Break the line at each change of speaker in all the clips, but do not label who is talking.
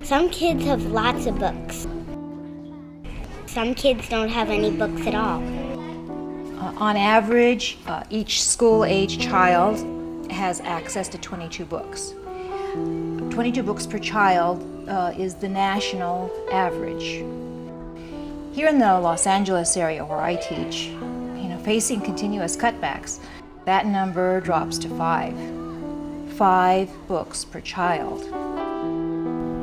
Some kids have lots of books. Some kids don't have any books at all.
On average, each school-age child has access to 22 books. 22 books per child is the national average. Here in the Los Angeles area where I teach, facing continuous cutbacks, that number drops to 5. 5 books per child.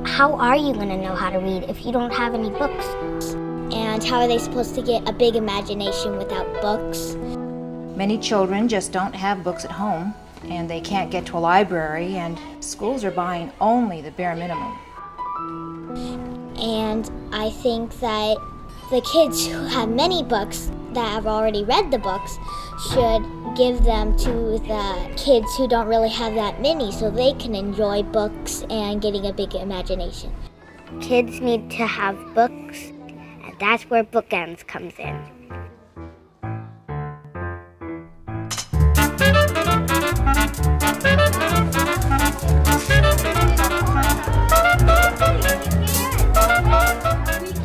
How are you going to know how to read if you don't have any books? And how are they supposed to get a big imagination without books?
Many children just don't have books at home, and they can't get to a library, and schools are buying only the bare minimum.
And I think that the kids who have many books that have already read the books should give them to the kids who don't really have that many so they can enjoy books and getting a big imagination. Kids need to have books, and that's where BookEnds comes in.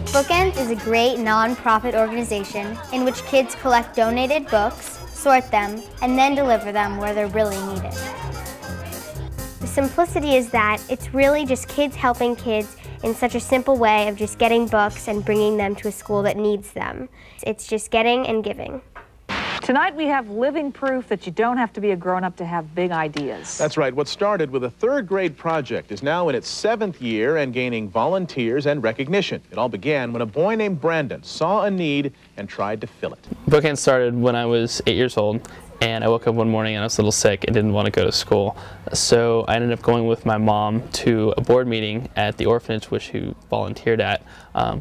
BookEnds is a great non-profit organization in which kids collect donated books, sort them, and then deliver them where they're really needed. The simplicity is that it's really just kids helping kids in such a simple way of just getting books and bringing them to a school that needs them. It's just getting and giving.
Tonight we have living proof that you don't have to be a grown-up to have big ideas.
That's right. What started with a 3rd grade project is now in its 7th year and gaining volunteers and recognition. It all began when a boy named Brandon saw a need and tried to fill it.
BookEnds started when I was 8 years old, and I woke up one morning and I was a little sick and didn't want to go to school. So I ended up going with my mom to a board meeting at the orphanage which she volunteered at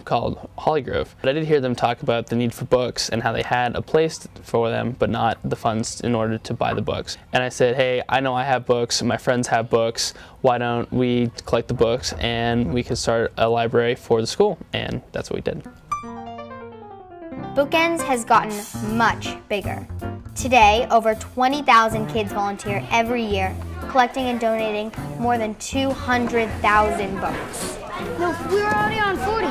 called Hollygrove. But I did hear them talk about the need for books and how they had a place for them but not the funds in order to buy the books. And I said, hey, I know I have books, my friends have books, why don't we collect the books and we can start a library for the school? And that's what we did.
BookEnds has gotten much bigger. Today, over 20,000 kids volunteer every year, collecting and donating more than 200,000 books.
No, we were already on 40.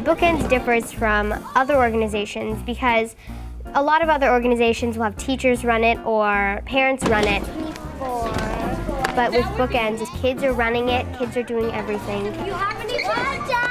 BookEnds differs from other organizations because a lot of other organizations will have teachers run it or parents run it. But with BookEnds, kids are running it, kids are doing everything.
You haven't even watched out!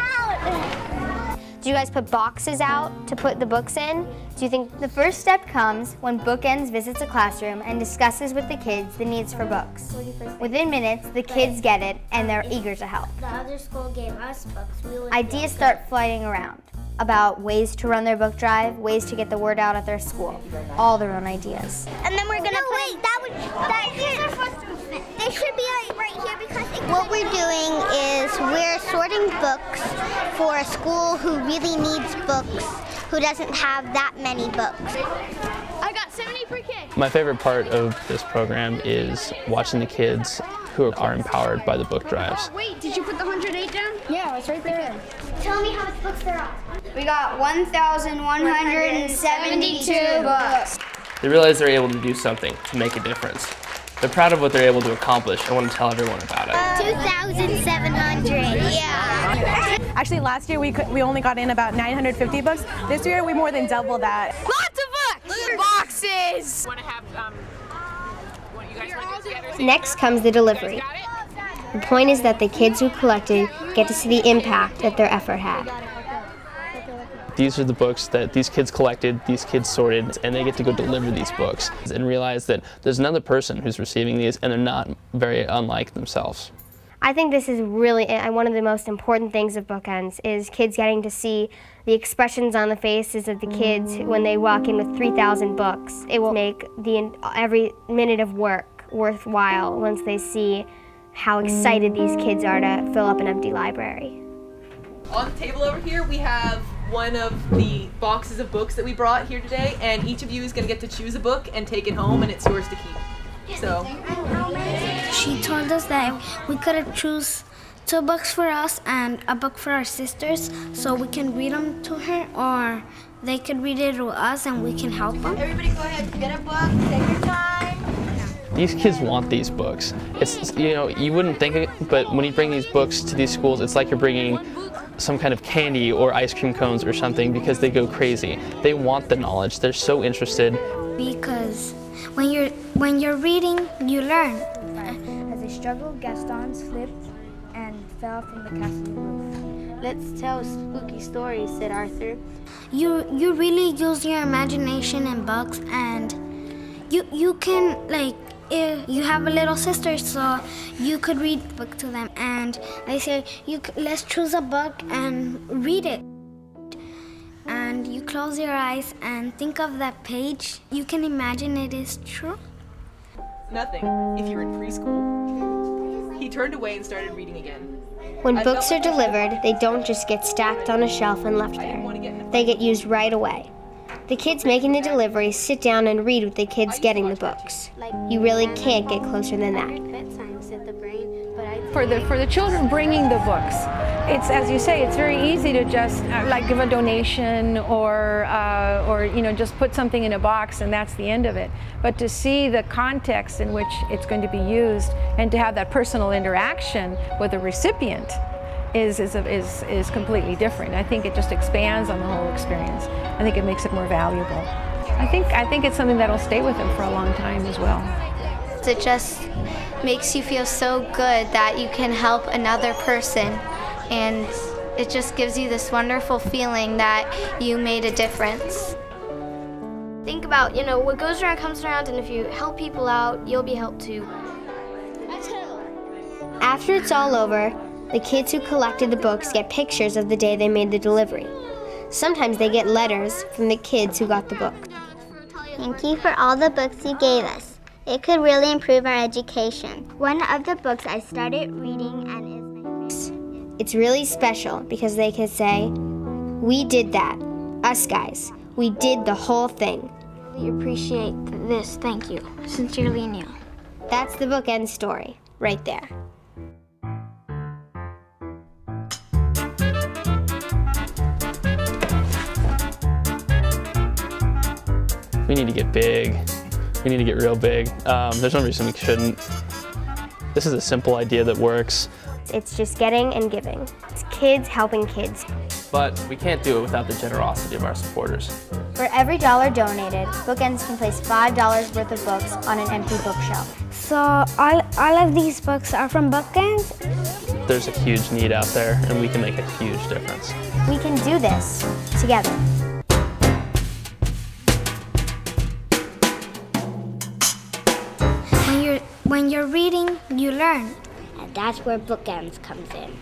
Do you guys put boxes out to put the books in? Do you think the first step comes when BookEnds visits a classroom and discusses with the kids the needs for books? Within minutes, the kids get it and they're eager to help.
The other school gave us books.
Ideas start flying around about ways to run their book drive, ways to get the word out at their school. All their own ideas.
And then we're gonna they should be right here because what we're doing is we're sorting books for a school who really needs books, who doesn't have that many books.
I got 70 per kid.
My favorite part of this program is watching the kids who are empowered by the book drives.
Wait, did you put the 108 down?
Yeah, it's right there. Tell me how many books there are.
We got 1,172 books.
They realize they're able to do something to make a difference. They're proud of what they're able to accomplish and want to tell everyone about it.
2,700, yeah.
Actually, last year we only got in about 950 books. This year we more than doubled that.
Lots of books! Look at boxes!
Want to have what you guys want to do together?
Next comes the delivery. The point is that the kids who collected get to see the impact that their effort had.
These are the books that these kids collected, these kids sorted, and they get to go deliver these books and realize that there's another person who's receiving these and they're not very unlike themselves.
I think this is really one of the most important things of BookEnds is kids getting to see the expressions on the faces of the kids when they walk in with 3,000 books. It will make every minute of work worthwhile once they see how excited these kids are to fill up an empty library.
On the table over here we have one of the boxes of books that we brought here today, and each of you is going to get to choose a book and take it home, and it's yours to keep. So
she told us that we could choose 2 books for us and a book for our sisters, so we can read them to her, or they could read it to us and we can help them.
Everybody go ahead, get a book, take your time.
these kids want these books. It's, you know, you wouldn't think it, but when you bring these books to these schools, it's like you're bringing some kind of candy or ice cream cones or something, because they go crazy. They want the knowledge. They're so interested.
Because when you're reading, you learn.
As they struggled, Gaston slipped and fell from the castle roof.
Let's tell spooky stories, said Arthur.
You really use your imagination in books, and you can, like, if you have a little sister, so you could read the book to them, and they say, let's choose a book and read it. And you close your eyes and think of that page. You can imagine it is true.
Nothing if you're in preschool. He turned away and started reading again.
When books are delivered, they don't just get stacked on a shelf and left there. They get used right away. The kids making the delivery sit down and read with the kids getting the books. You really can't get closer than that.
For the children bringing the books, it's, as you say, it's very easy to just like give a donation or you know, just put something in a box and that's the end of it. But to see the context in which it's going to be used and to have that personal interaction with the recipient is completely different. I think it just expands on the whole experience. I think it makes it more valuable. I think it's something that'll stay with them for a long time as well.
It just makes you feel so good that you can help another person, and it just gives you this wonderful feeling that you made a difference.
Think about, you know, what goes around comes around, and if you help people out, you'll be helped too.
After it's all over, the kids who collected the books get pictures of the day they made the delivery. Sometimes they get letters from the kids who got the book.
Thank you for all the books you gave us. It could really improve our education. One of the books I started reading and is my favorite.
It's really special because they can say, we did that, us guys. We did the whole thing.
We appreciate this, thank you. Sincerely, Neil.
That's the bookend story, right there.
We need to get big. We need to get real big. There's no reason we shouldn't. This is a simple idea that works.
It's just getting and giving. It's kids helping kids.
But we can't do it without the generosity of our supporters.
For every $1 donated, BookEnds can place $5 worth of books on an empty bookshelf.
So all of these books are from BookEnds?
There's a huge need out there, and we can make a huge difference.
We can do this together.
When you're reading, you learn.
And that's where BookEnds comes in.